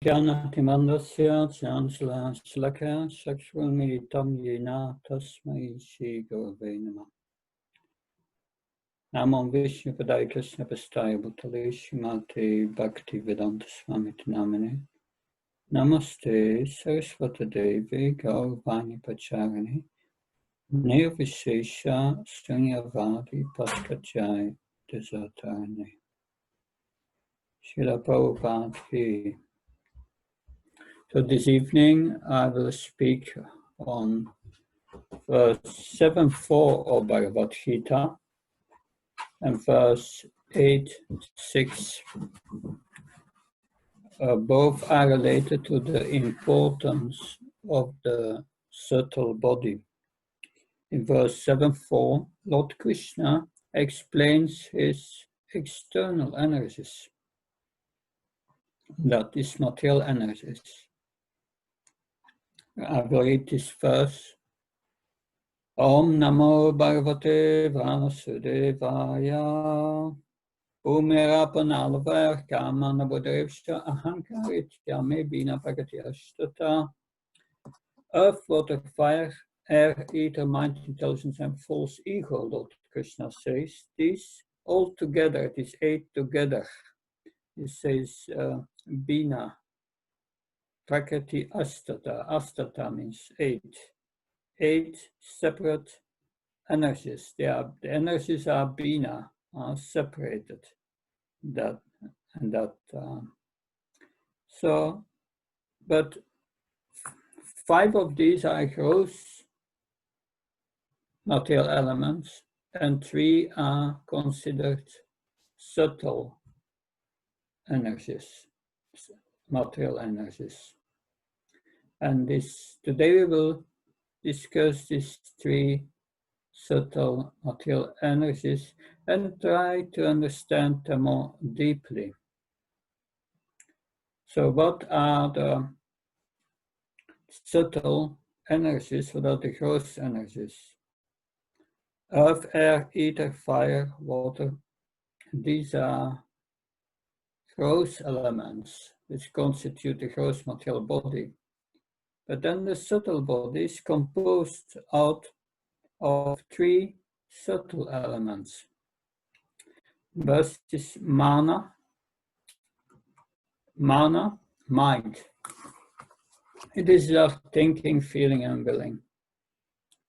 Jnanatimandasya Jansla Shakshvamilitam Yena Tasmai Shri Gurave Namah. Namam Vishnu Padaya Krishna Pastaya Bhutale Shrimate Bhakti Vedanta Swami Namane. Namaste Saraswata Devi Gauravani Pacharani Nirvishesha Sunyavadi Paskachai Desatarani. Srila Prabhupada Ki. So this evening I will speak on verse 7.4 of Bhagavad Gita and verse 8.6. Both are related to the importance of the subtle body. In verse 7.4, Lord Krishna explains his external energies, that is material energies. I will read this verse. Om Namo Bhagavate Vasudevaya. Bhumirapanalvar Kamanabodevsha Ahankaritya Mebina Bhagatyashtata. Earth, water, fire, air, ether, mind, intelligence, and false ego, Lord Krishna says. These all together, it is 8 together. It says Bina. Prakriti Astata. Astata means 8. 8 separate energies. The energies are Bina, are separated. But 5 of these are gross material elements, and 3 are considered subtle energies, material energies. And today we will discuss these 3 subtle material energies and try to understand them more deeply. So what are the subtle energies? What are the gross energies? Earth, air, ether, fire, water. These are gross elements which constitute the gross material body. But then the subtle body is composed out of 3 subtle elements. First is mana, mind. It is just thinking, feeling, and willing.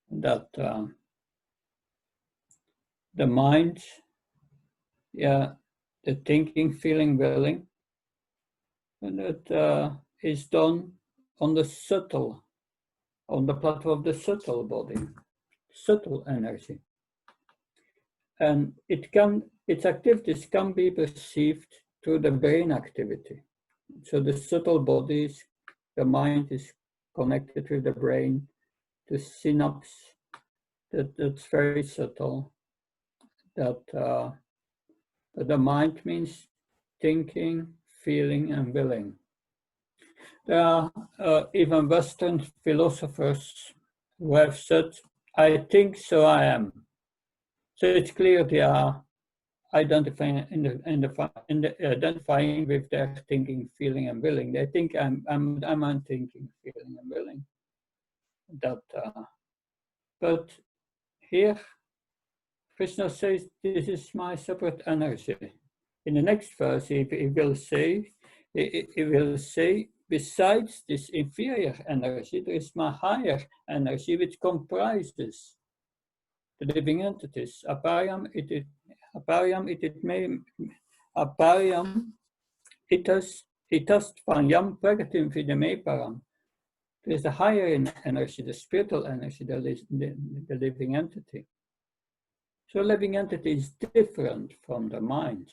That the mind, the thinking, feeling, willing, and that is done on the platform of the subtle body, subtle energy. And its activities can be perceived through the brain activity. So the subtle bodies, the mind is connected with the brain, the synapse, that's very subtle. That the mind means thinking, feeling, and willing. There are even Western philosophers who have said, I think, so I am. So it's clear they are identifying identifying with their thinking, feeling, and willing. They think I'm thinking, feeling, and willing. But here, Krishna says, this is my separate energy. In the next verse, he will say, besides this inferior energy, there is my higher energy, which comprises the living entities. Aparyam itas tvanyam pragatim vidame param. There is a higher energy, the spiritual energy, the living entity. So living entity is different from the mind.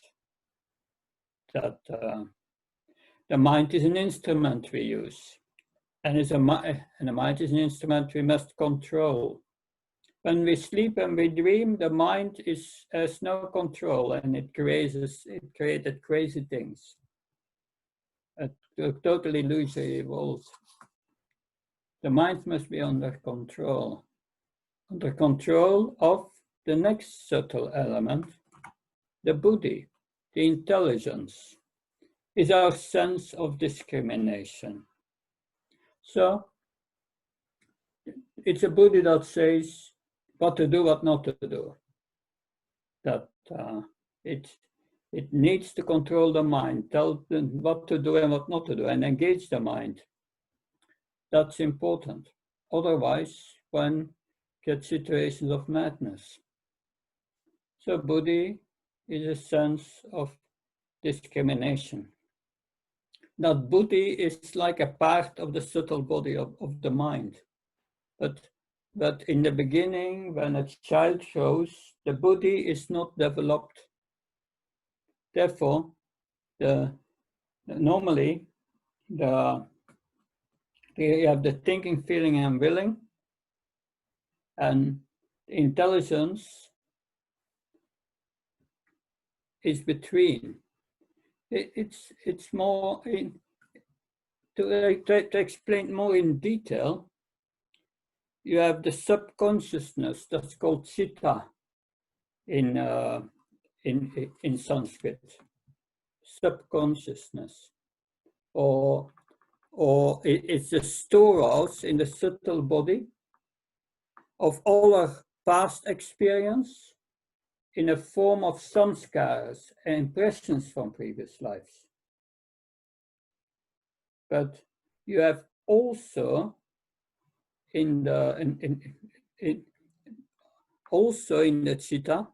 That the mind is an instrument we use, and the mind is an instrument we must control. When we sleep and we dream, the mind has no control, and it created crazy things, a totally illusory world. The mind must be under control of the next subtle element, the buddhi, the intelligence. is our sense of discrimination. So it's a Buddha that says what to do, what not to do. That it needs to control the mind, tell them what to do and what not to do, and engage the mind. That's important. Otherwise, one gets situations of madness. So Buddhi is a sense of discrimination. That Buddhi is like a part of the subtle body of the mind. But in the beginning, when a child shows, the Buddhi is not developed. Therefore, normally, you have the thinking, feeling, and willing, and intelligence is between. It's more to explain more in detail. You have the subconsciousness that's called chitta in Sanskrit. Subconsciousness, or it's a storehouse in the subtle body of all our past experience in a form of samskaras and impressions from previous lives. But you have also in the chitta,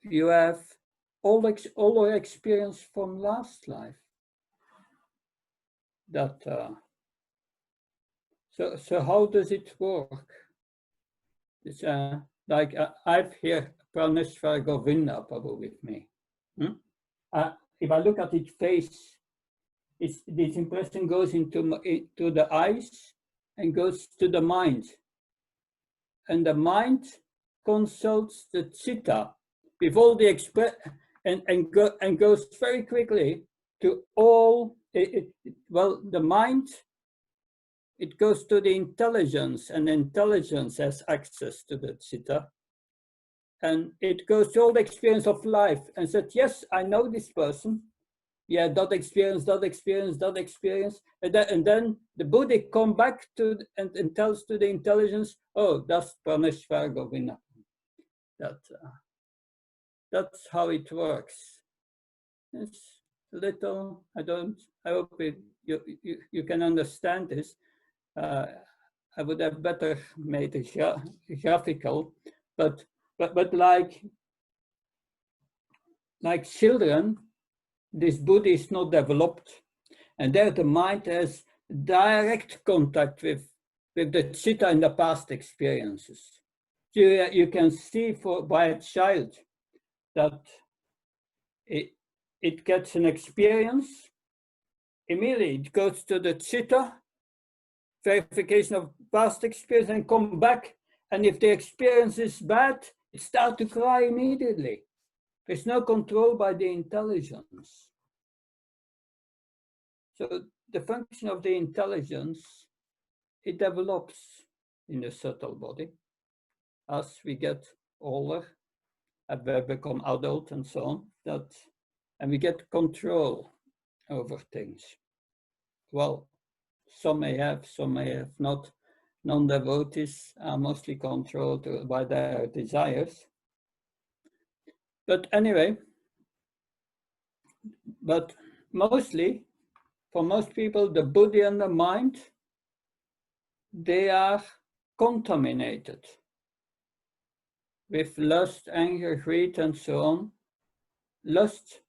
you have all our experience from last life. That so how does it work? It's like I've here Praneshwar Govinda Prabhu with me. If I look at its face, this impression goes into the eyes and goes to the mind. And the mind consults the chitta with all the and goes very quickly to all, the mind, it goes to the intelligence, and intelligence has access to the chitta. And it goes to all the experience of life and said, yes, I know this person. Yeah, that experience, that experience, that experience. And then the Buddha come back to and tells to the intelligence, oh, that's Praneshwar Govinda. That's how it works. It's a little, I hope you can understand this. I would have better made it graphical, but like children, this Buddha is not developed, and there the mind has direct contact with the chitta in the past experiences. So you can see by a child that it gets an experience, immediately it goes to the chitta, verification of past experience, and come back, and if the experience is bad, it starts to cry immediately. There's no control by the intelligence. So the function of the intelligence, it develops in the subtle body as we get older, as we become adult and so on, and we get control over things. Well, some may have not. Non-devotees are mostly controlled by their desires. But anyway, mostly, for most people, the body and the mind, they are contaminated with lust, anger, greed, and so on. Lust,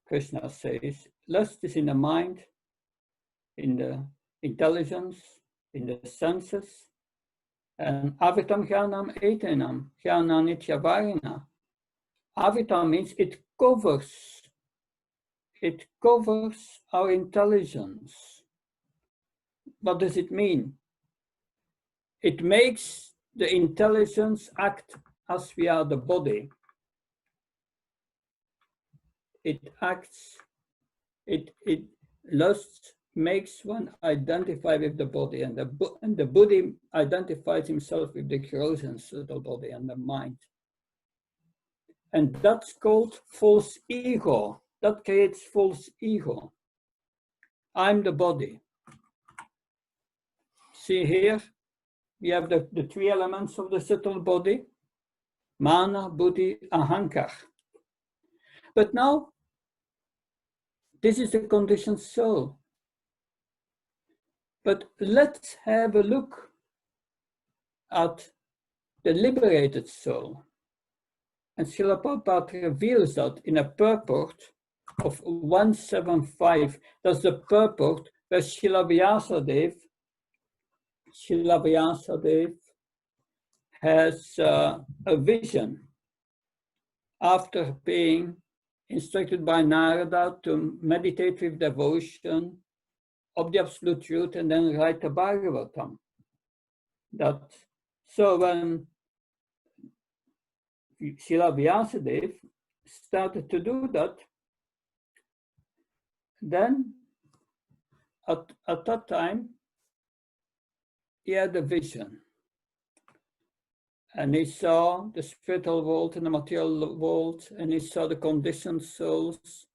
Krishna says, lust is in the mind, in the intelligence, in the senses, and avitam jnanam etenam, jnana nityavarina. Avitam means it covers our intelligence. What does it mean? It makes the intelligence act as we are the body. Lust makes one identify with the body, and the Buddha identifies himself with the gross and subtle body and the mind. And that's called false ego. that creates false ego. I'm the body. See here, we have the three elements of the subtle body, mana, buddhi, ahankar. But now, this is the conditioned soul. But let's have a look at the liberated soul. And Srila Prabhupada reveals that in a purport of 175. That's the purport where Srila Vyasadeva has a vision after being instructed by Narada to meditate with devotion of the absolute truth and then write the Bhagavatam. So when Srila Vyasadeva started to do that, then at that time he had a vision. And he saw the spiritual world and the material world, and he saw the conditioned souls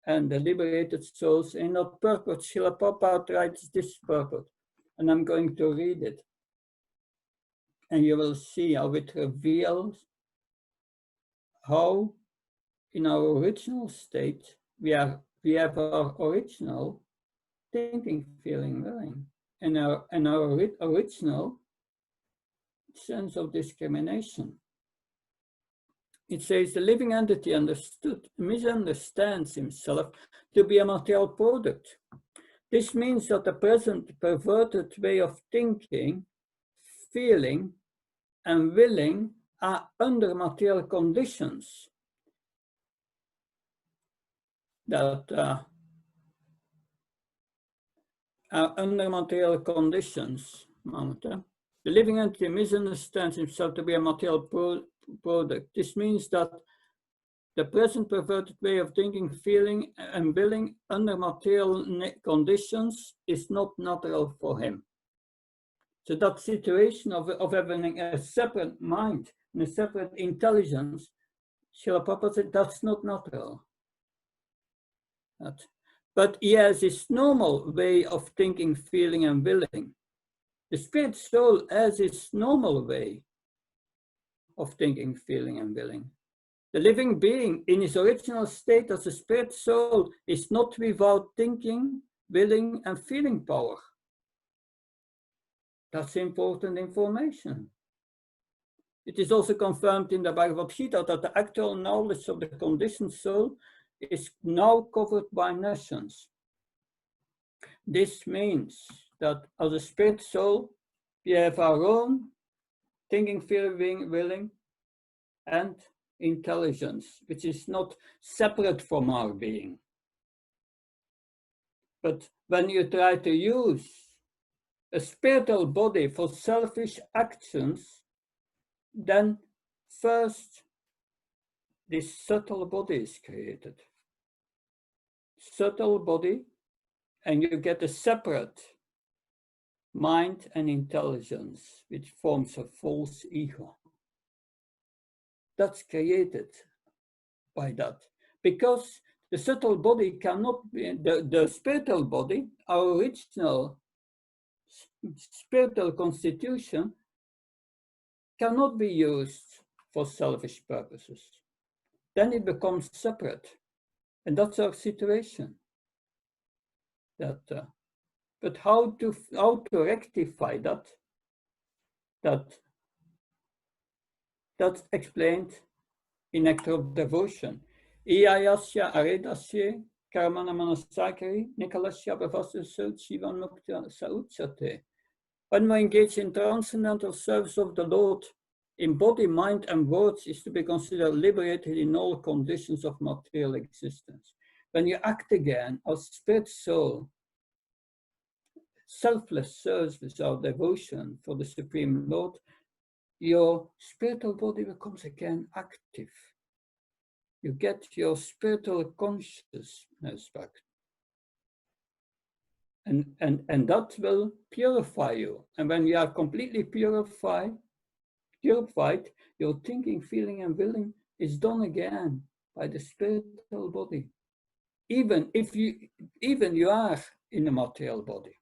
and the liberated souls. In that purport, Srila Prabhupada writes this purport, and I'm going to read it. And you will see how it reveals how in our original state we have our original thinking, feeling, willing, and our original sense of discrimination. It says the living entity misunderstands himself to be a material product. This means that the present perverted way of thinking, feeling, and willing are under material conditions that are under material conditions. The living entity misunderstands himself to be a material product. This means that the present perverted way of thinking, feeling, and willing under material conditions is not natural for him. So that situation of having a separate mind and a separate intelligence, Srila Prabhupada said, that's not natural. But he has his normal way of thinking, feeling, and willing. The spirit soul has its normal way of thinking, feeling, and willing. The living being in his original state as a spirit soul is not without thinking, willing, and feeling power. That's important information. It is also confirmed in the Bhagavad Gita that the actual knowledge of the conditioned soul is now covered by nations. This means that as a spirit soul, we have our own thinking, feeling, willing, and intelligence, which is not separate from our being. But when you try to use a spiritual body for selfish actions, then first this subtle body is created. Subtle body, and you get a separate mind and intelligence, which forms a false ego. That's created by that. Because the subtle body cannot be, the spiritual body, our original spiritual constitution, cannot be used for selfish purposes. Then it becomes separate. And that's our situation. But how to rectify that? That's explained in Nectar of Devotion. Iyayasya aredasye karmana manasakari nikalasya bhavasya shivan mukta sauchate. When we engage in transcendental service of the Lord, in body, mind, and words is to be considered liberated in all conditions of material existence. When you act again as spirit soul, selfless service without devotion for the Supreme Lord, your spiritual body becomes again active. You get your spiritual consciousness back. And that will purify you. And when you are completely purified, your thinking, feeling, and willing is done again by the spiritual body. even you are in a material body.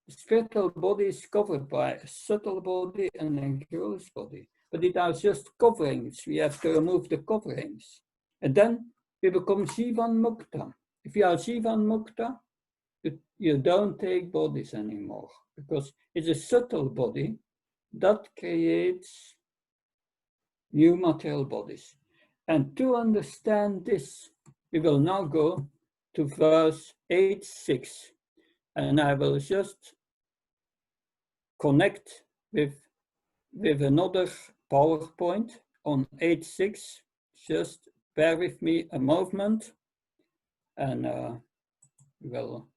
The spiritual body is covered by a subtle body and a gross body, but it are just coverings. We have to remove the coverings, and then we become Jivan Mukta. If you are Jivan Mukta, you don't take bodies anymore, because it's a subtle body that creates new material bodies. And to understand this, we will now go to verse 8.6, and I will just connect with another PowerPoint on 8.6. Just bear with me a moment, and we'll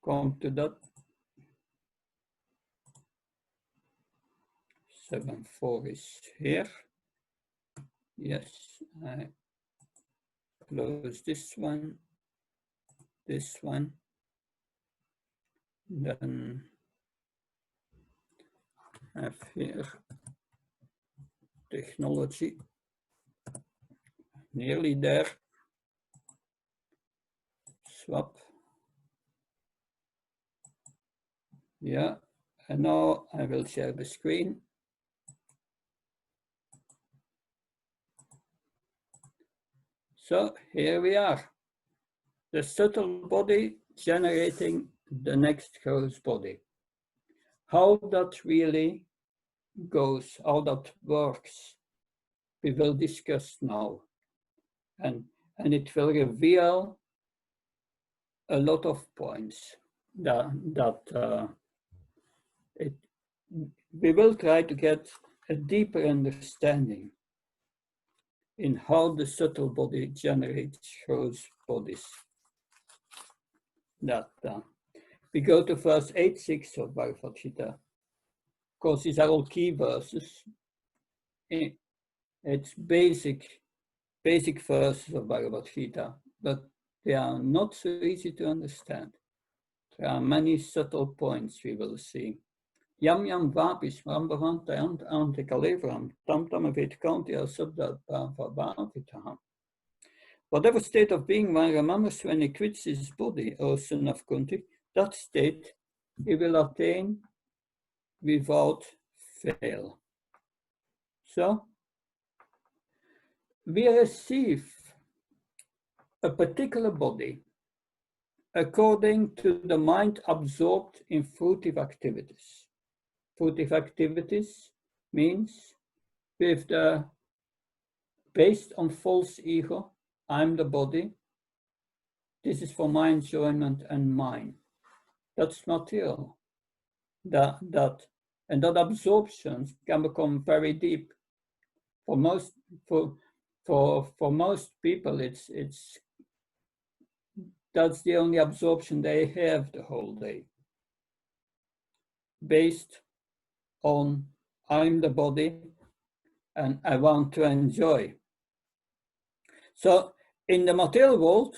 come to that. 7.4 is here. Yes, I close this one, then have here technology, nearly there, swap. Yeah, and now I will share the screen. So here we are, the subtle body generating the next gross body. How that really goes, how that works, we will discuss now. And it will reveal a lot of points we will try to get a deeper understanding in how the subtle body generates gross bodies. We go to verse 8.6 of Bhagavad Gita. Of course, these are all key verses. It's basic verses of Bhagavad Gita, but they are not so easy to understand. There are many subtle points we will see. Yam yam vapis rambhavantayant ante kalevram tam tam avetkantia subdat bhavavitaham. Whatever state of being one remembers when he quits his body, O son of Kunti, that state he will attain without fail. So, we receive a particular body according to the mind absorbed in fruitive activities. Fruitive activities means based on false ego, I'm the body, this is for my enjoyment and mine. That's material. And that absorption can become very deep. For most people, that's the only absorption they have the whole day. Based on I'm the body and I want to enjoy. So in the material world,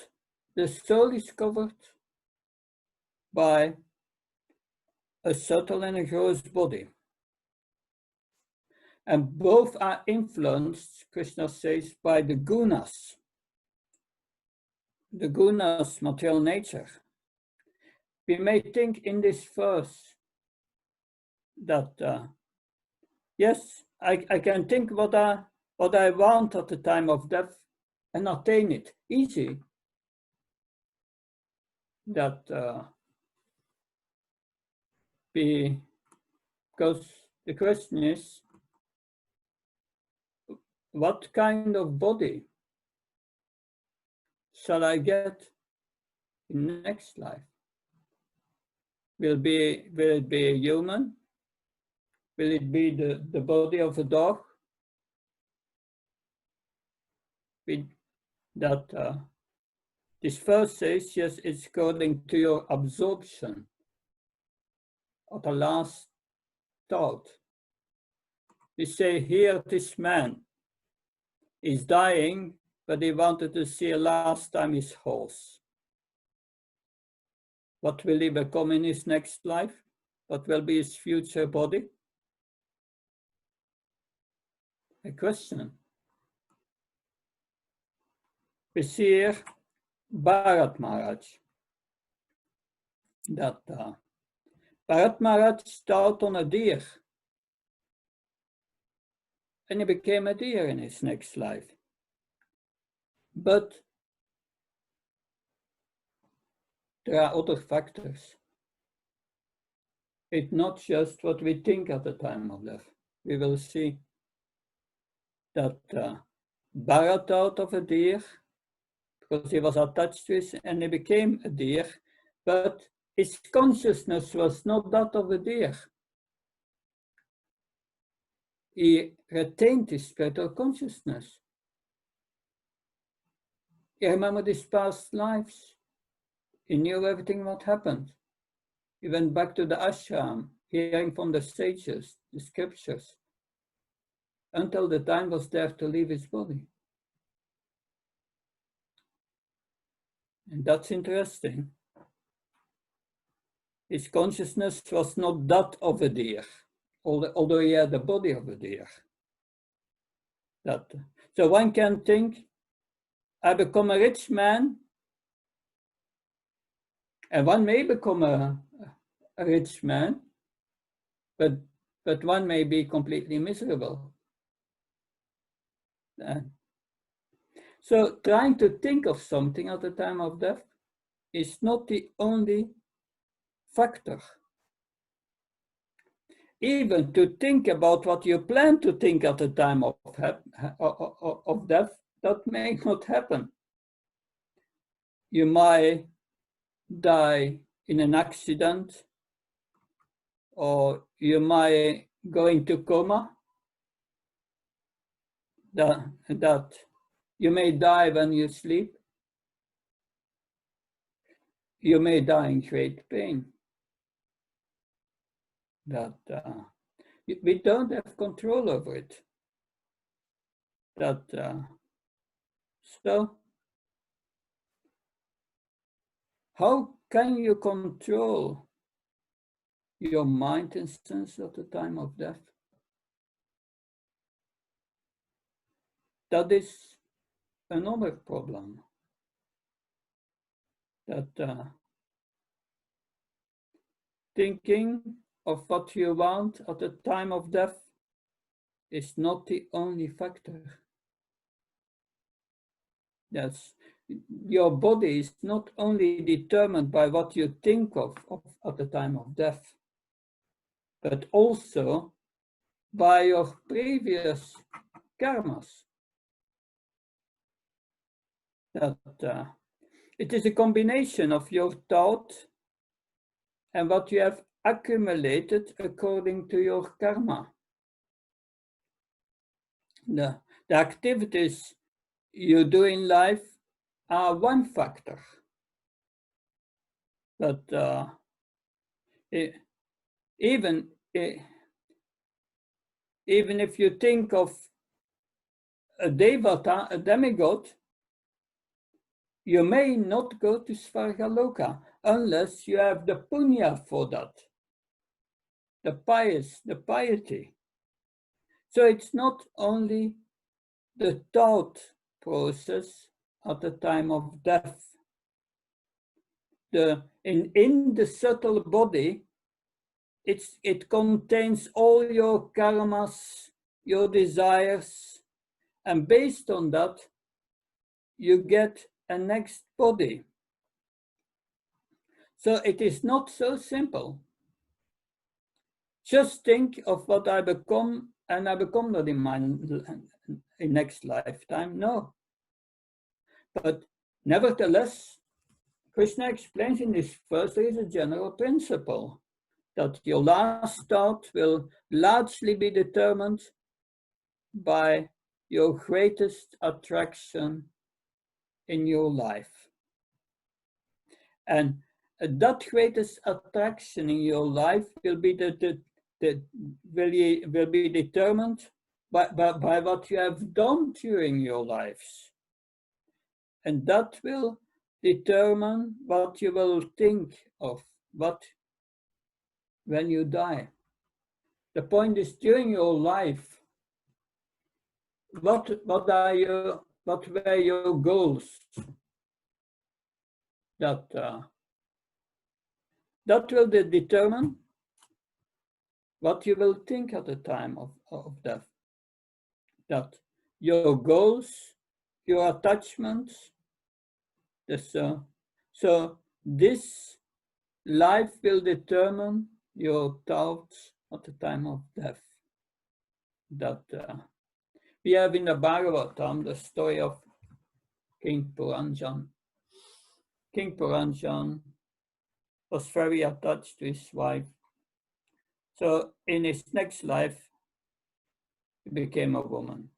the soul is covered by a subtle and a gross body. And both are influenced, Krishna says, by the gunas. The gunas, material nature. We may think in this verse that, yes, I can think what I want at the time of death and attain it easy. Because the question is, what kind of body shall I get in the next life? Will it be a human? Will it be the body of a dog? This verse says, yes, it's according to your absorption of the last thought. We say here, this man is dying, but he wanted to see last time his horse. What will he become in his next life? What will be his future body? A question. we see here Bharat Maharaj. That Bharat Maharaj started on a deer, and he became a deer in his next life. But there are other factors. It's not just what we think at the time of death. We will see that Bharat out of a deer because he was attached to it and he became a deer, but his consciousness was not that of a deer. He retained his spiritual consciousness. He remembered his past lives. He knew everything what happened. He went back to the ashram, hearing from the sages, the scriptures, until the time was there to leave his body. And that's interesting. His consciousness was not that of a deer, although he had the body of a deer. So one can think, I become a rich man, and one may become a rich man, but one may be completely miserable. So trying to think of something at the time of death is not the only factor. Even to think about what you plan to think at the time of death, that may not happen. You might die in an accident, or you might go into coma. That you may die when you sleep. You may die in great pain. That we don't have control over it. So how can you control your mind and sense at the time of death? That is another problem. That thinking of what you want at the time of death is not the only factor. Yes, your body is not only determined by what you think of at the time of death, but also by your previous karmas. That it is a combination of your thought and what you have accumulated according to your karma. The activities you do in life are one factor. But even if you think of a devata, a demigod, you may not go to Svargaloka unless you have the punya for that, the piety. So it's not only the thought process at the time of death. In the subtle body, it contains all your karmas, your desires, and based on that, you get a next body. So it is not so simple. Just think of what I become, and I become that in my next lifetime. No. But nevertheless, Krishna explains in this verse there is a general principle that your last thought will largely be determined by your greatest attraction in your life. And that greatest attraction in your life will be determined by what you have done during your lives. And that will determine what you will think of when you die. The point is, during your life, what are your what were your goals? That will determine what you will think at the time of death. That your goals, your attachments, so this life will determine your thoughts at the time of death. That we have in the Bhagavatam the story of King Puranjan. King Puranjan was very attached to his wife. So in his next life, he became a woman.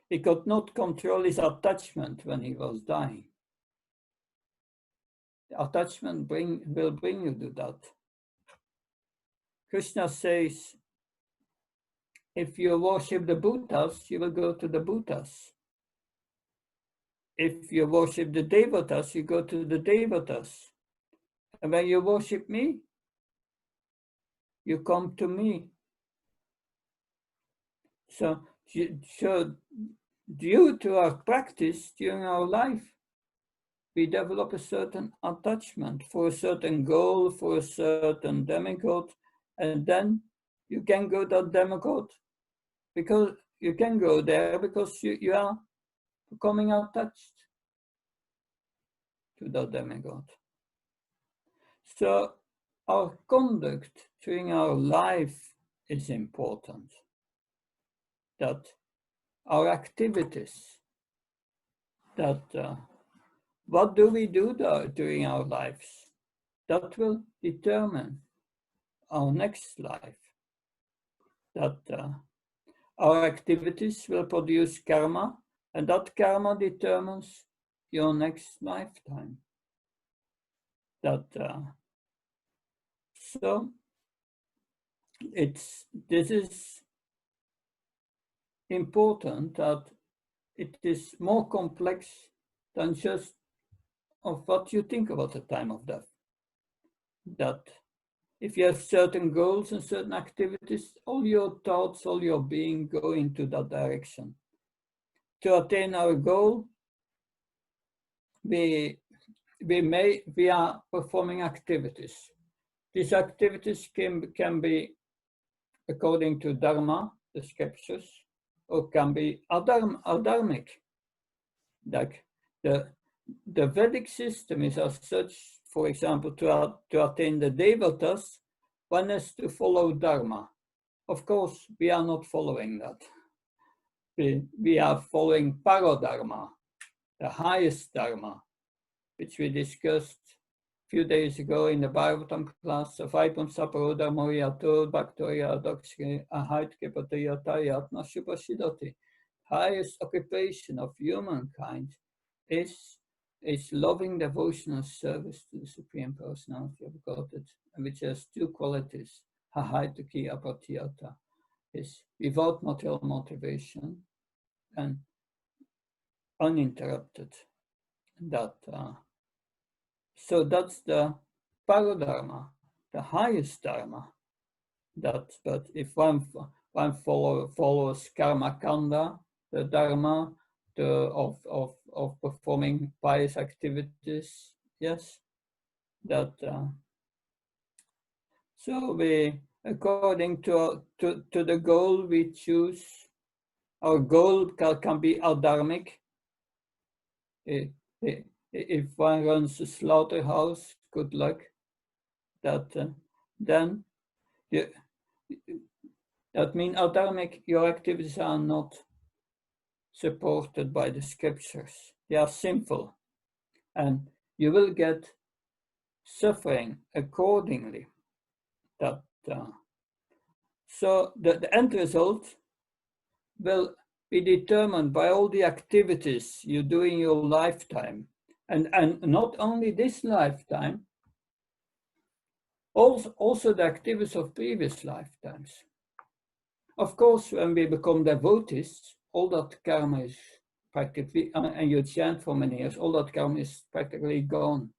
He could not control his attachment when he was dying. The attachment will bring you to that. Krishna says, if you worship the Buddhas, you will go to the Buddhas. If you worship the Devatas, you go to the Devatas. And when you worship me, you come to me. So due to our practice during our life, we develop a certain attachment for a certain goal, for a certain demigod, and then you can go to that demigod because you can go there because you are becoming attached to that demigod. So our conduct during our life is important. That our activities, that what do we do during our lives, that will determine our next life. That our activities will produce karma, and that karma determines your next lifetime. That so this is important, that it is more complex than just of what you think about the time of death. That if you have certain goals and certain activities, all your thoughts, all your being go into that direction. To attain our goal, we are performing activities. These activities can be according to Dharma, the scriptures, or can be adharmic. Like the Vedic system is as such, for example, to attain the Devatas, one has to follow Dharma. Of course, we are not following that. We are following Paradharma, the highest Dharma, which we discussed a few days ago in the Bhagavatam class of Vaipam Saparoda Moriyato Bhaktoya Dakshri Ahaitke Patayatayatma Shupashidati. Highest occupation of humankind is loving devotional service to the Supreme Personality of Godhead, which has two qualities, Hahaituki Apatiyata, is without material motivation and uninterrupted. That so that's the Paradharma, the highest Dharma. But if one follows Karma Kanda, the Dharma of performing pious activities, yes, that so we, according to the goal we choose, our goal can be adharmic. If one runs a slaughterhouse, good luck. That then that means adharmic, your activities are not supported by the scriptures. They are sinful, and you will get suffering accordingly. That so the end result will be determined by all the activities you do in your lifetime, and not only this lifetime, also the activities of previous lifetimes. Of course, when we become devotees, all that karma is practically, and you chant for many years, all that karma is practically gone.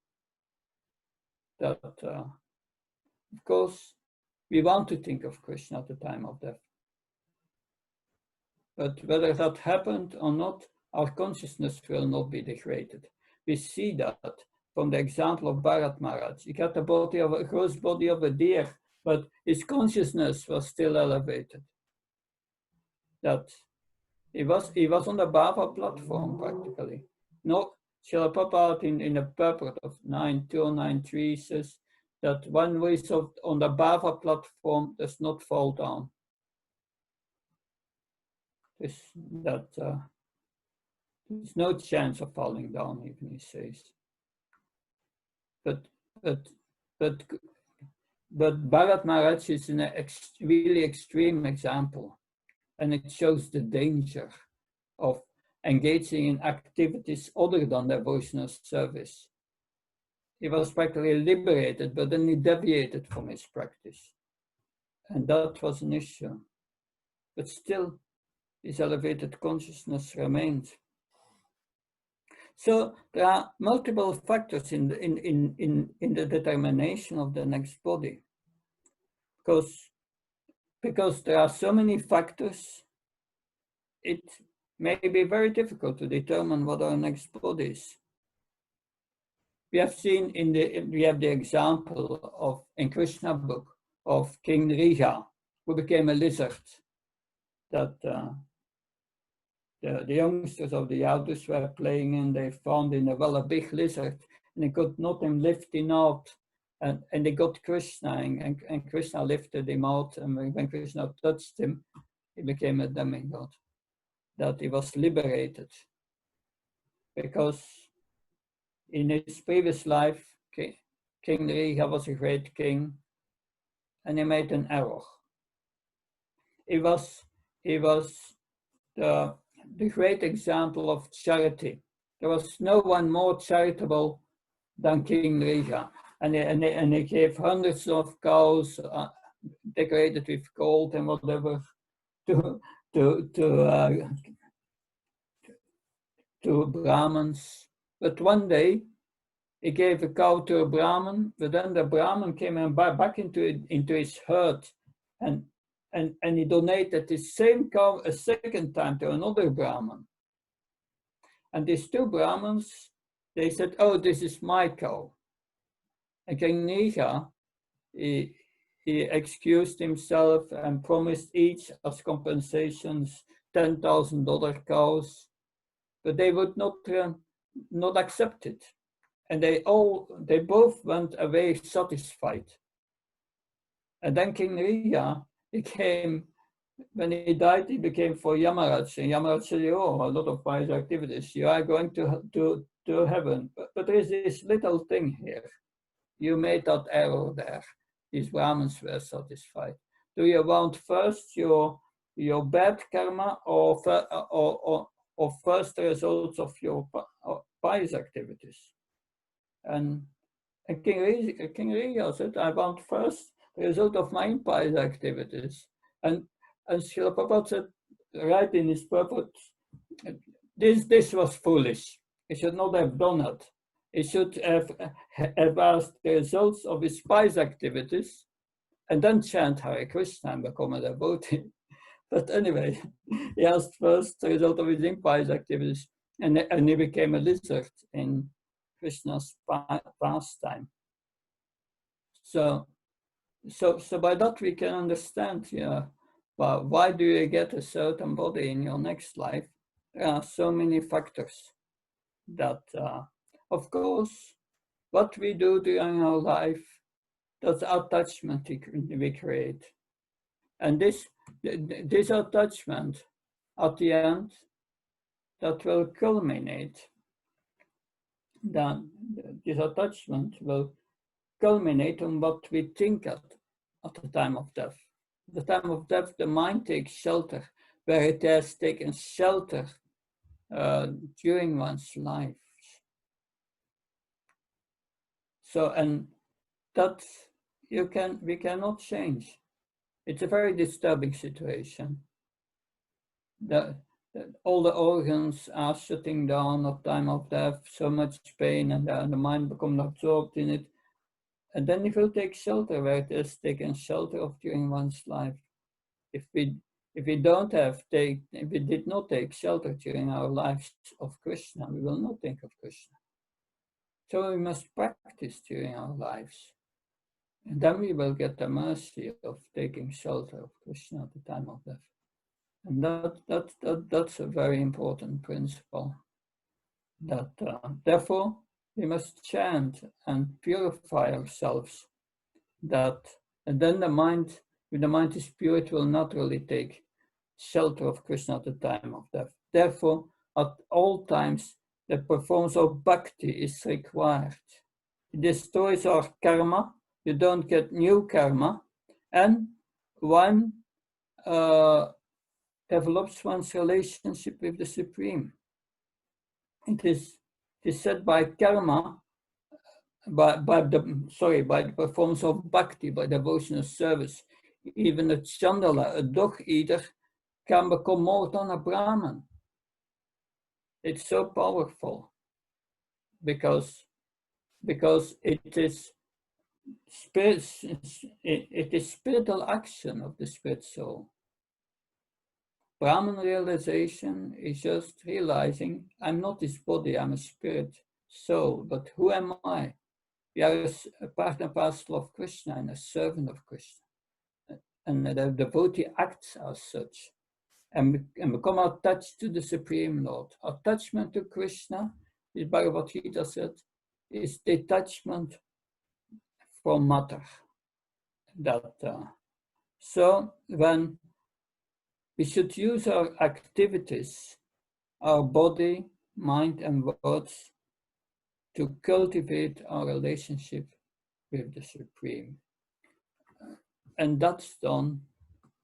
That, of course, we want to think of Krishna at the time of death. But whether that happened or not, our consciousness will not be degraded. We see that from the example of Bharat Maharaj. He got the body of a gross body of a deer, but his consciousness was still elevated. That he was on the Bhava platform practically. No, Srila Prabhupada in the purport of 9293 says that one who is on the Bhava platform does not fall down. There's no chance of falling down, even he says. But Bharat Maharaj is an really extreme example, and it shows the danger of engaging in activities other than devotional service. He was practically liberated, but then he deviated from his practice. And that was an issue. But still, his elevated consciousness remained. So there are multiple factors in the determination of the next body. Because there are so many factors, it may be very difficult to determine what our next body is. We have seen we have the example of, in Krishna book, of King Riha, who became a lizard. That the youngsters of the Yadus were playing and they found in a well a big lizard, and they could not lift him out. And they got Krishna, and Krishna lifted him out, and when Krishna touched him, he became a demigod. That he was liberated. Because in his previous life, King Riha was a great king, and he made an error. He was the great example of charity. There was no one more charitable than King Riha. And he gave hundreds of cows decorated with gold and whatever to Brahmins. But one day he gave a cow to a Brahmin, but then the Brahmin came back into his herd, and he donated the same cow a second time to another Brahmin. And these two Brahmins, they said, "Oh, this is my cow." And King Riha, he excused himself and promised each as compensations $10,000 cows, but they would not accept it. And they both went away satisfied. And then King Riha when he died, he became for Yamaraj. And Yamaraj said, "Oh, a lot of pious activities. You are going to heaven. But there is this little thing here. You made that error there. These Brahmins were satisfied. Do you want first your bad karma or first the results of your pious activities?" And King Riha said, "I want first the result of my pious activities." And Srila Prabhupada said, right in his purport, this was foolish. He should not have done it. He should have asked the results of his pious activities and then chant Hare Krishna and become a devotee. But anyway, he asked first the result of his impious activities, and he became a lizard in Krishna's pastime. So by that we can understand, well, why do you get a certain body in your next life? There are so many factors that, of course, what we do during our life, that's attachment we create. And this attachment, at the end, that will culminate. Then this attachment will culminate on what we think at the time of death. At the time of death, the mind takes shelter, where it has taken shelter during one's life. So, and that we cannot change. It's a very disturbing situation. All the organs are shutting down at time of death, so much pain, and the mind becomes absorbed in it. And then it will take shelter where it has taken shelter of during one's life. If If we did not take shelter during our lives of Krishna, we will not think of Krishna. So we must practice during our lives. And then we will get the mercy of taking shelter of Krishna at the time of death. And that's a very important principle. That therefore we must chant and purify ourselves. That and then the mind, if the mind is pure, it will naturally take shelter of Krishna at the time of death. Therefore, at all times, the performance of bhakti is required. It destroys our karma. You don't get new karma, and one develops one's relationship with the Supreme. It is said by karma, by the performance of bhakti, by devotional service, even a chandala, a dog eater, can become more than a Brahman. It's so powerful because it is spiritual action of the spirit soul. Brahman realization is just realizing I'm not this body, I'm a spirit soul, but who am I? We are a part and parcel of Krishna and a servant of Krishna. And the devotee acts as such and become attached to the Supreme Lord. Attachment to Krishna, as Bhagavad Gita said, is detachment from matter. So when we should use our activities, our body, mind, and words to cultivate our relationship with the Supreme. And that's done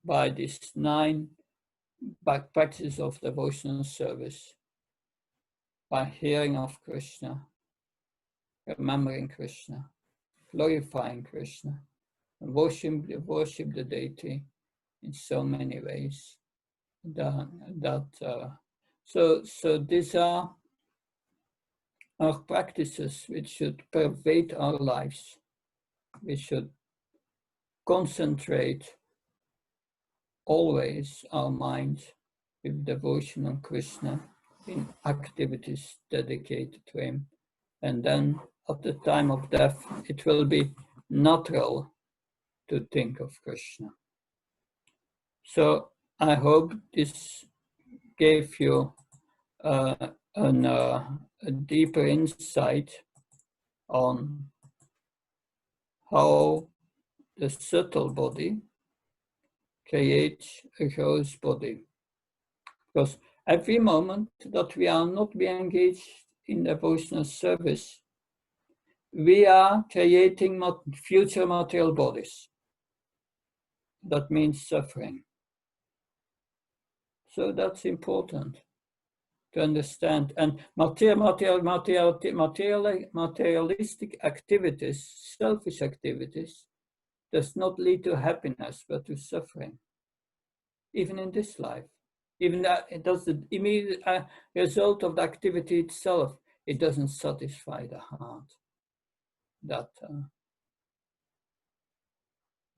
by these 9 practices of devotional service, by hearing of Krishna, remembering Krishna, glorifying Krishna, and worship the deity in so many ways. So these are our practices which should pervade our lives. We should concentrate always our mind with devotion on Krishna in activities dedicated to him. And then at the time of death, it will be natural to think of Krishna. So I hope this gave you a deeper insight on how the subtle body creates a gross body. Because every moment that we are not being engaged in devotional service, we are creating future material bodies. That means suffering. So that's important to understand. And materialistic activities, selfish activities, does not lead to happiness, but to suffering. Even in this life. Even that it does the immediate result of the activity itself, it doesn't satisfy the heart.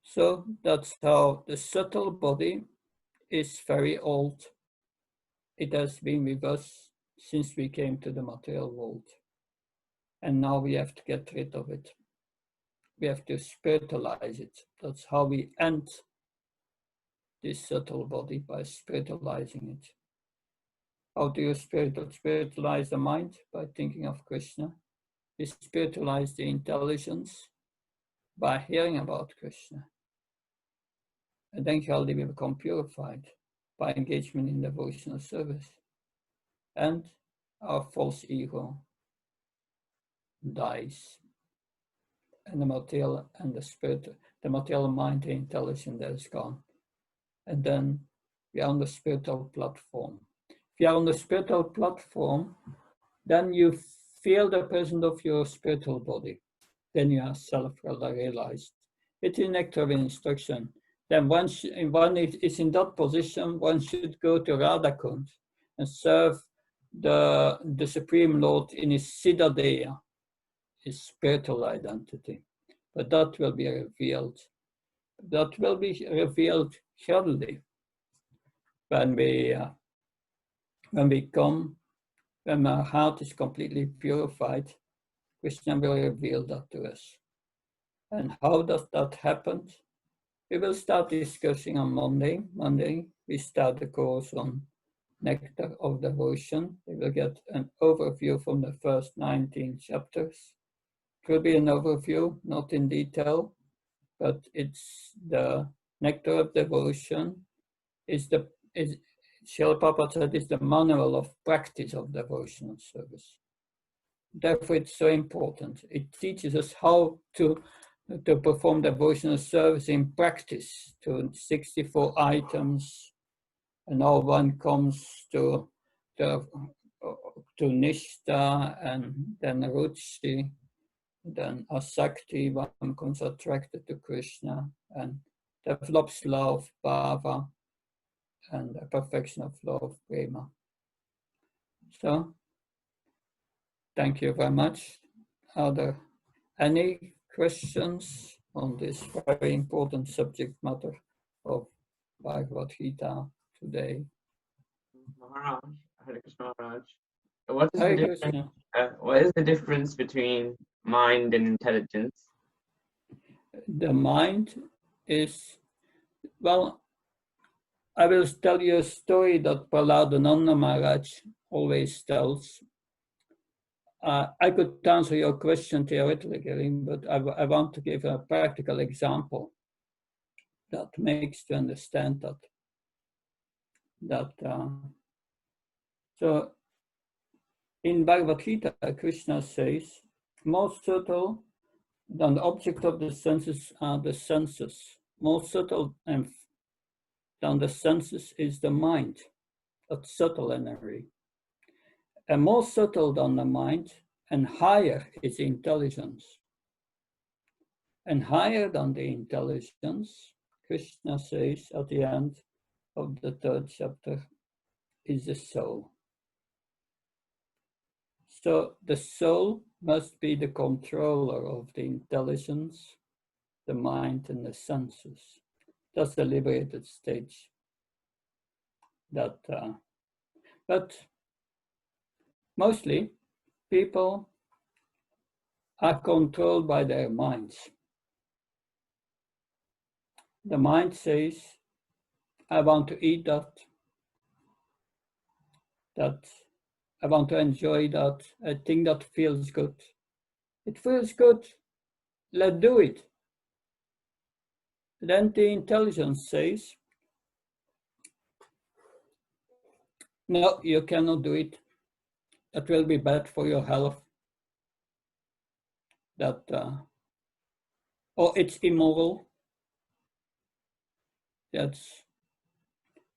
So that's how the subtle body is very old. It has been with us since we came to the material world. And now we have to get rid of it. We have to spiritualize it. That's how we end this subtle body, by spiritualizing it. How do you spiritualize the mind? By thinking of Krishna. We spiritualize the intelligence by hearing about Krishna. And then gradually we become purified by engagement in devotional service. And our false ego dies. And the material and the spirit, the material mind, the intelligence that is gone. And then we are on the spiritual platform. If you are on the spiritual platform, then you feel the presence of your spiritual body. Then you are self-realized. It's an act of instruction. Then once one is in that position, one should go to Radha Kund and serve the Supreme Lord in his Siddhadeha, his spiritual identity. But that will be revealed. That will be revealed shortly. when our heart is completely purified, Krishna will reveal that to us. And how does that happen? We will start discussing on Monday. Monday, we start the course on Nectar of Devotion. We will get an overview from the first 19 chapters. It will be an overview, not in detail, but it's the Nectar of Devotion Srila Prabhupada said is the manual of practice of devotional service. Therefore, it's so important. It teaches us how to perform devotional service in practice to 64 items, and now one comes to Nishta and then Ruchi, then Asakti, one becomes attracted to Krishna and develops love, bhava, and the perfection of love, prema. So, thank you very much. Are there any questions on this very important subject matter of Bhagavad Gita today? Maharaj, Hare Krishna Maharaj. What is Hare the difference? Krishna. What is the difference between mind and intelligence? The mind is, well, I will tell you a story that Prahladananda Maharaj always tells. I could answer your question theoretically, but I want to give a practical example that makes to understand that. So in Bhagavad Gita, Krishna says, most subtle than the object of the senses are the senses. More subtle than the senses is the mind, that subtle energy. And more subtle than the mind and higher is intelligence. And higher than the intelligence, Krishna says at the end of the 3rd chapter, is the soul. So the soul must be the controller of the intelligence, the mind, and the senses. That's the liberated stage. But mostly people are controlled by their minds. The mind says, I want to eat that I want to enjoy that, I think that feels good. It feels good, let's do it. Then the intelligence says, no, you cannot do it. That will be bad for your health. Or it's immoral. The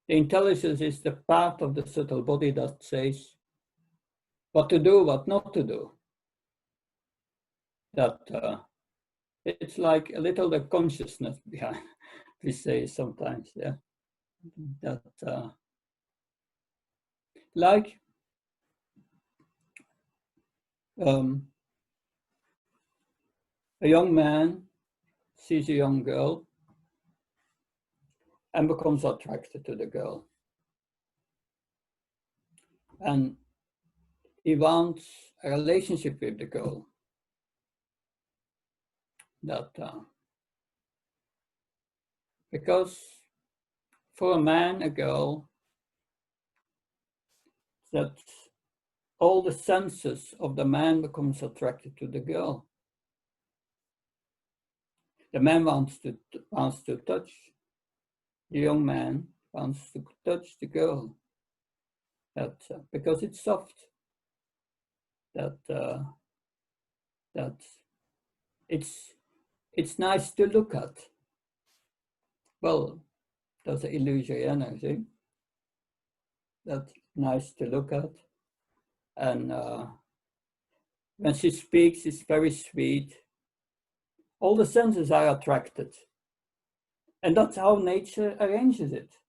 intelligence is the part of the subtle body that says what to do, what not to do. It's like a little the consciousness behind, we say sometimes, yeah. Like a young man sees a young girl and becomes attracted to the girl. And he wants a relationship with the girl. Because for a man, a girl, that all the senses of the man becomes attracted to the girl. The man wants to touch. The young man wants to touch the girl. Because it's soft. It's nice to look at. Well, that's an illusory energy. That's nice to look at. And when she speaks, it's very sweet. All the senses are attracted. And that's how nature arranges it.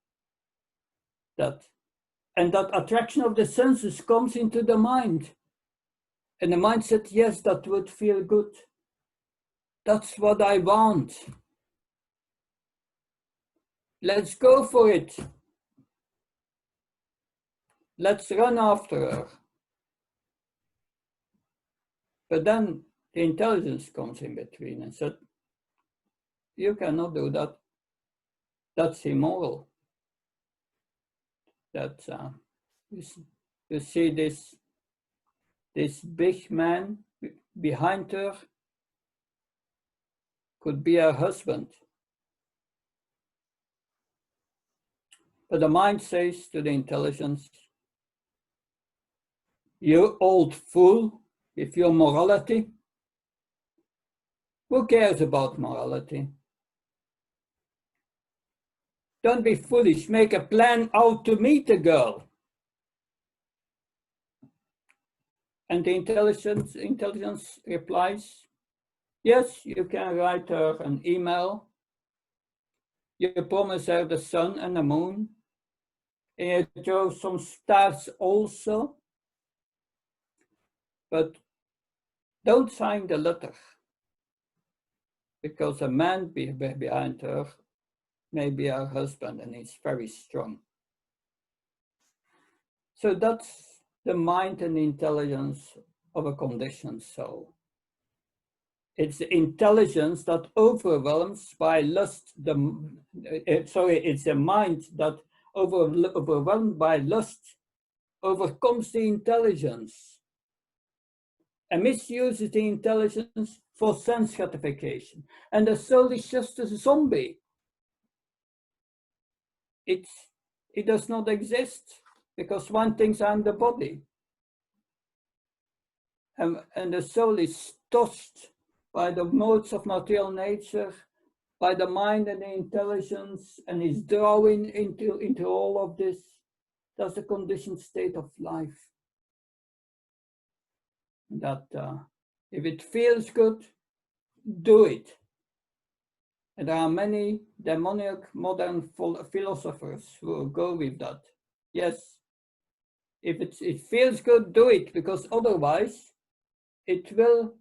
And that attraction of the senses comes into the mind. And the mind said, yes, that would feel good. That's what I want. Let's go for it. let's run after her. But then the intelligence comes in between and said, you cannot do that. That's immoral. That you see this big man behind her could be her husband. But the mind says to the intelligence, you old fool, with your morality. Who cares about morality? Don't be foolish, make a plan how to meet the girl. And the intelligence replies, yes, you can write her an email. You promise her the sun and the moon. And you throw some stars also. But don't sign the letter, because a man behind her may be her husband and he's very strong. So that's the mind and intelligence of a conditioned soul. It's the intelligence that overwhelms by lust. It's a mind that overwhelmed by lust overcomes the intelligence and misuses the intelligence for sense gratification. And the soul is just a zombie. It does not exist because one thinks I'm the body. And the soul is tossed by the modes of material nature, by the mind and the intelligence, and is drawing into all of this. That's the conditioned state of life. That if it feels good, do it. And there are many demoniac modern philosophers who go with that. Yes, if it feels good, do it, because otherwise it will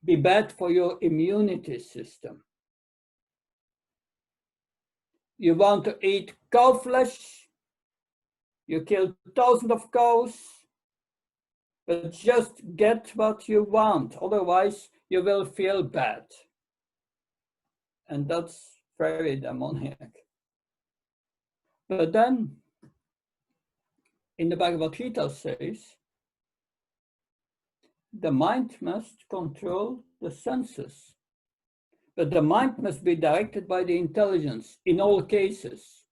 be bad for your immunity system. You want to eat cow flesh, you kill thousands of cows, but just get what you want, otherwise you will feel bad. And that's very demoniac. But then, in the Bhagavad Gita says, the mind must control the senses. But the mind must be directed by the intelligence in all cases.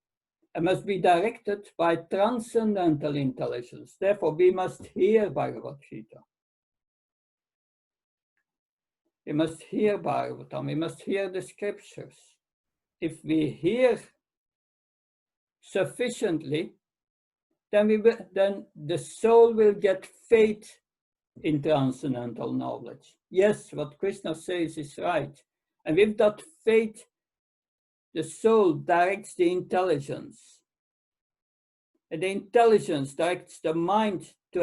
It must be directed by transcendental intelligence. Therefore, we must hear Bhagavad Gita. We must hear Bhagavatam. We must hear the scriptures. If we hear sufficiently, then the soul will get faith in transcendental knowledge. Yes, what Krishna says is right. And with that faith, the soul directs the intelligence. And the intelligence directs the mind to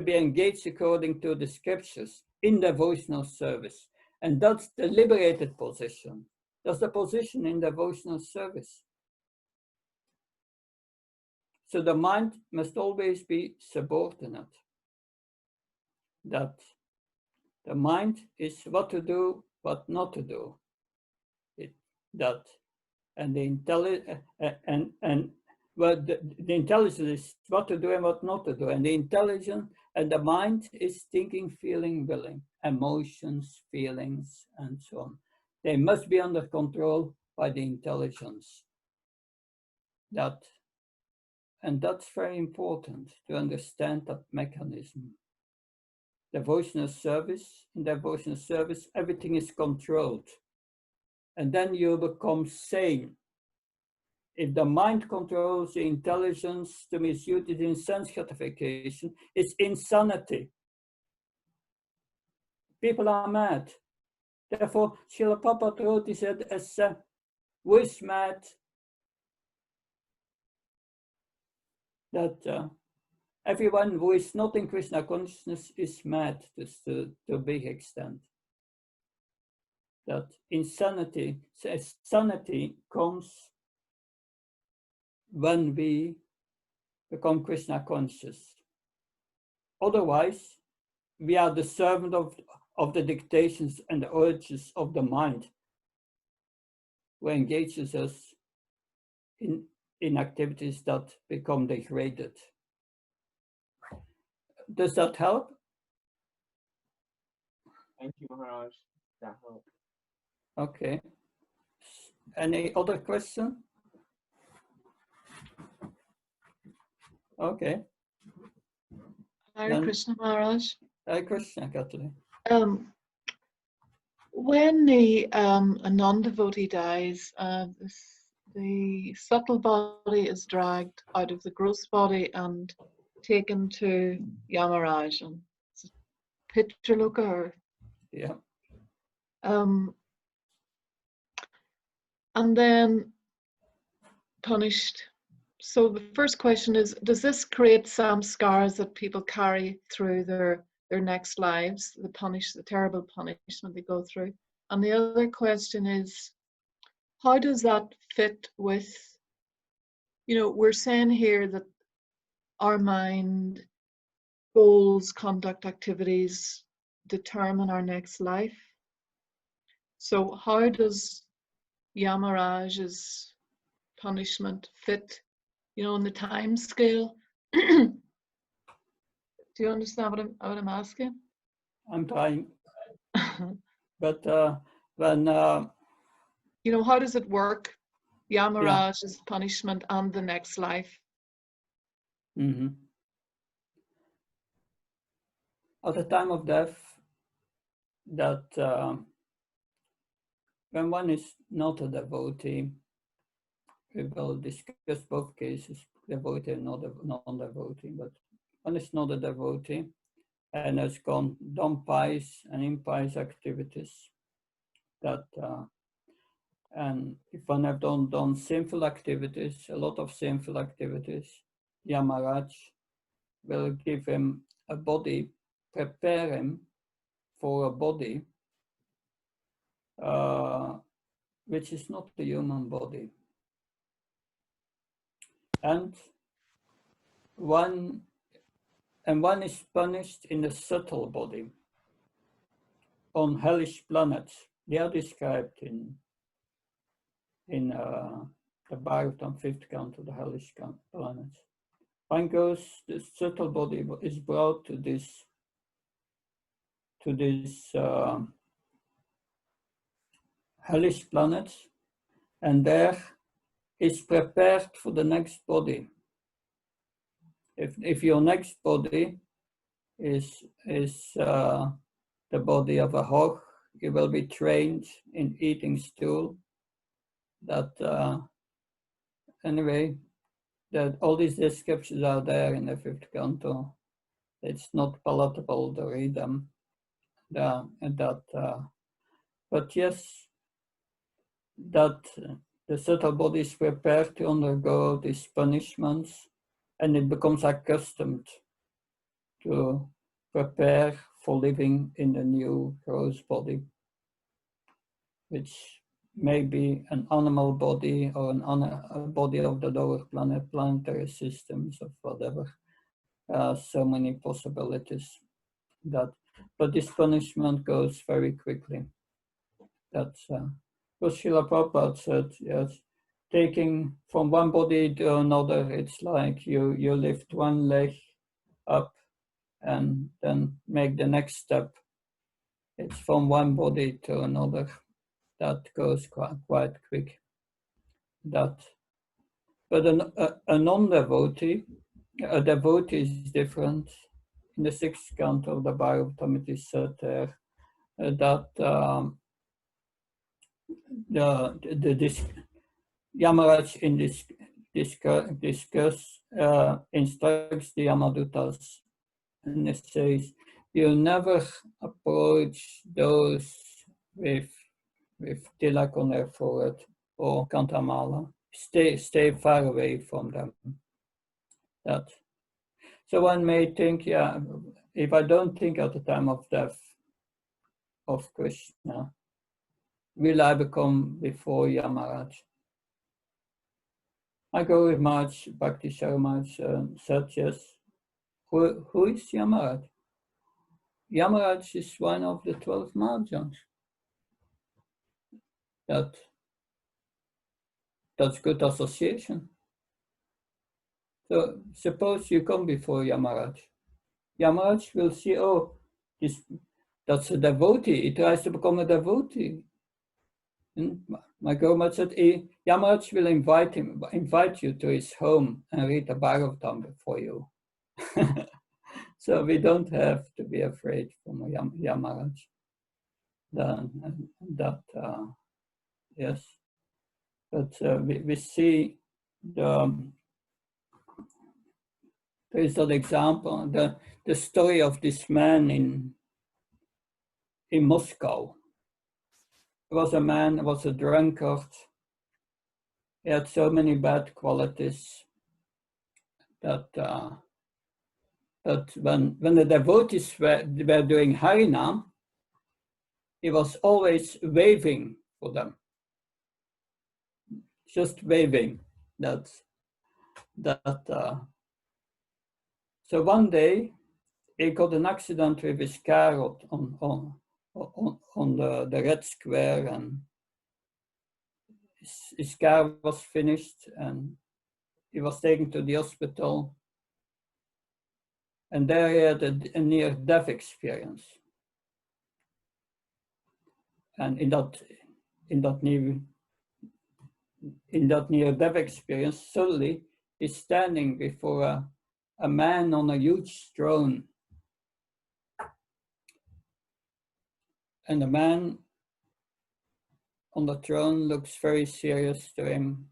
be engaged according to the scriptures in devotional service. And that's the liberated position. That's the position in devotional service. So the mind must always be subordinate. That the mind is what to do, what not to do. And the intelligence is what to do and what not to do. And the intelligence and the mind is thinking, feeling, willing, emotions, feelings, and so on. They must be under control by the intelligence. And that's very important to understand that mechanism. In devotional service, everything is controlled. And then you become sane. If the mind controls the intelligence to misuse it in sense gratification, it's insanity. People are mad. Therefore, Srila Prabhupada wrote, he said, who is mad? That everyone who is not in Krishna consciousness is mad to a big extent. That insanity comes when we become Krishna conscious. Otherwise, we are the servant of the dictations and the urges of the mind, who engages us in activities that become degraded. Does that help? Thank you, Maharaj. That helped. Okay. Any other question? Okay. Hare Krishna Maharaj. Hare Krishna, Kathleen. When a non-devotee dies, the subtle body is dragged out of the gross body and taken to Yamaraj and Pitraloka, or Yeah. and then punished. So the first question is, does this create some scars that people carry through their next lives, the terrible punishment they go through? And the other question is, how does that fit with, we're saying here that our mind, goals, conduct, activities determine our next life. So how does Yamaraj's punishment fit, in the time scale? Do you understand what I'm asking? I'm trying. But when how does it work? Yamaraj's punishment and the next life. Mm-hmm. At the time of death, that when one is not a devotee, we will discuss both cases, devotee and non-devotee, but one is not a devotee and has done pious and impious activities that and if one have done sinful activities, a lot of sinful activities, Yamaraj will give him a body, prepare him for a body which is not the human body. And one is punished in the subtle body on hellish planets. They are described in the Bhagavatam 5th canto, the hellish planets. One goes, the subtle body is brought to this hellish planet, and there is prepared for the next body. If your next body is the body of a hog, you will be trained in eating stool. That anyway, that all these descriptions are there in the 5th canto. It's not palatable to read them. But yes, that the subtle body is prepared to undergo these punishments, and it becomes accustomed to prepare for living in the new gross body, which may be an animal body or a body of the lower planetary systems of whatever. So many possibilities. But this punishment goes very quickly. That's what Srila Prabhupada said. Yes, taking from one body to another, it's like you lift one leg up and then make the next step. It's from one body to another. That goes quite quick. But a non-devotee, a devotee is different. In the 6th canto of the Bhagavatam, it is said there that Yamaraj in this discuss instructs the Yamadutas, and it says, you never approach those with tilak on their forehead or kantamala. Stay far away from them. So one may think, if I don't think at the time of death of Krishna, will I become before Yamaraj? I go with March, Bhakti Sharmaj said, yes. Who is Yamaraj? Yamaraj is one of the 12 Mahajans. That's good association. So suppose you come before Yamaraj. Yamaraj will see, oh, that's a devotee. He tries to become a devotee. And my Guru said, Yamaraj will invite you to his home and read the Bhagavatam for you. So we don't have to be afraid from Yamaraj. Yes. But we see there is that example, the story of this man in Moscow. He was a drunkard. He had so many bad qualities that when the devotees were doing Harinam, he was always waving for them. Just waving. So one day he got an accident with his car on the Red Square, and his car was finished, and he was taken to the hospital, and there he had a near-death experience. And in that near-death experience, suddenly he's standing before a man on a huge throne. And the man on the throne looks very serious to him.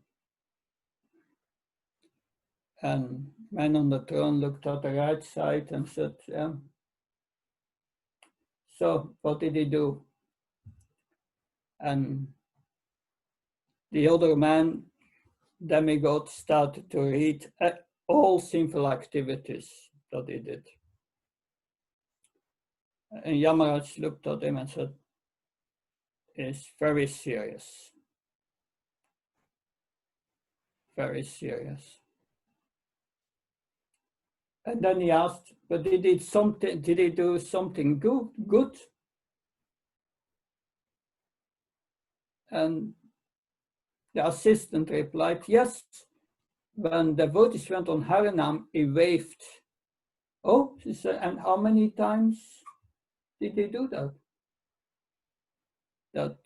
And the man on the throne looked at the right side and said, yeah. So what did he do? And the other man, demigod, started to read all sinful activities that he did. And Yamaraj looked at him and said, it's very serious. Very serious. And then he asked, but did he do something good? And the assistant replied, yes. When the devotees went on Harinam, he waved. Oh, she said, and how many times did he do that?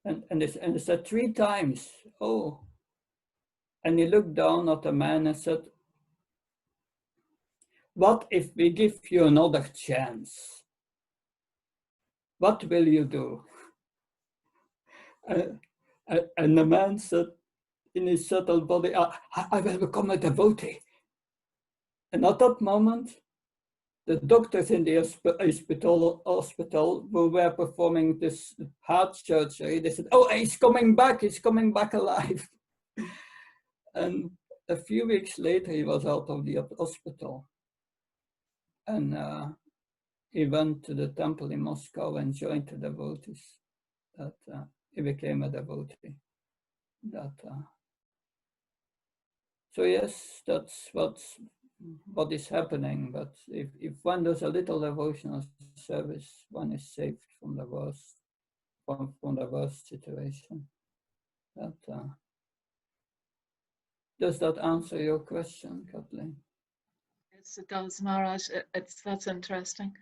And they said 3 times. Oh. And he looked down at the man and said, what if we give you another chance? What will you do? And the man said in his subtle body, I will become a devotee. And at that moment, the doctors in the hospital who were performing this heart surgery, they said, oh, he's coming back alive. And a few weeks later, he was out of the hospital. And he went to the temple in Moscow and joined the devotees. He became a devotee. So yes, that's what is happening. But if one does a little devotional service, one is saved from the worst, from the worst situation. Does that answer your question, Kathleen? Yes, it does, Maharaj. That's interesting.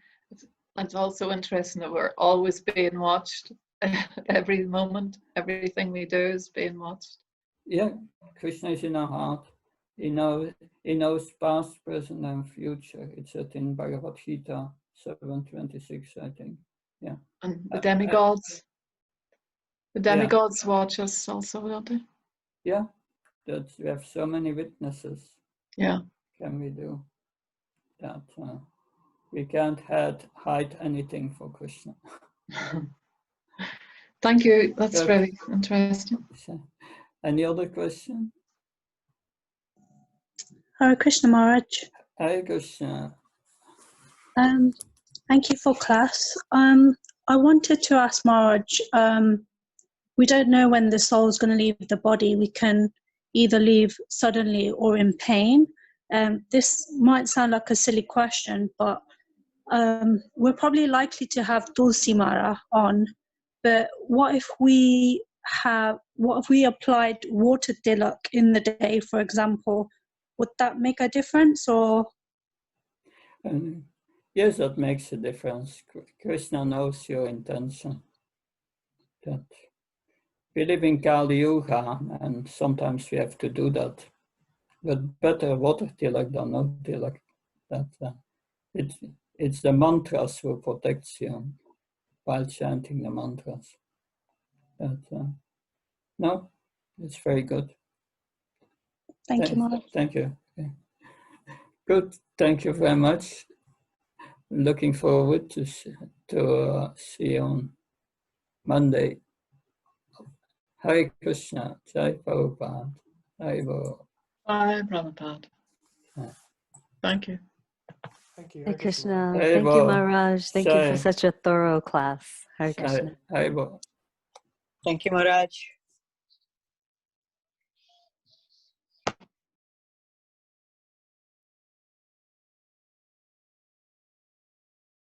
It's also interesting that we're always being watched. Every moment, everything we do is being watched. Yeah, Krishna is in our heart. He knows past, present, and future. It's said in Bhagavad Gita 7:26, I think. Yeah. And the demigods. The demigods watch us also, don't they? Yeah. We have so many witnesses. Yeah. Can we do that? We can't hide anything for Krishna. Thank you. That's very interesting. Any other question? Hare Krishna Maharaj. Hare Krishna. Thank you for class. I wanted to ask Maharaj, we don't know when the soul is going to leave the body. We can either leave suddenly or in pain. This might sound like a silly question, but we're probably likely to have Dulcimara on. But what if we applied water tilak in the day, for example? Would that make a difference, or? Yes, that makes a difference. Krishna knows your intention. That we live in Kali Yuga, and sometimes we have to do that. But better water tilak than no tilak. That it's the mantras who protects you while chanting the mantras. That no, it's very good. Thank you, Maharaj. Thank you. Okay. Good. Thank you very much. Looking forward to see you on Monday. Hare Krishna, Jai Prabhupada, Hare Bol. Bye, Prabhupada. Thank you. Thank you. Hare Krishna. Hare Thank you, Bol. Maharaj. Thank you Jai. for such a thorough class. Hare Krishna. Hare Bol. Thank you, Maharaj.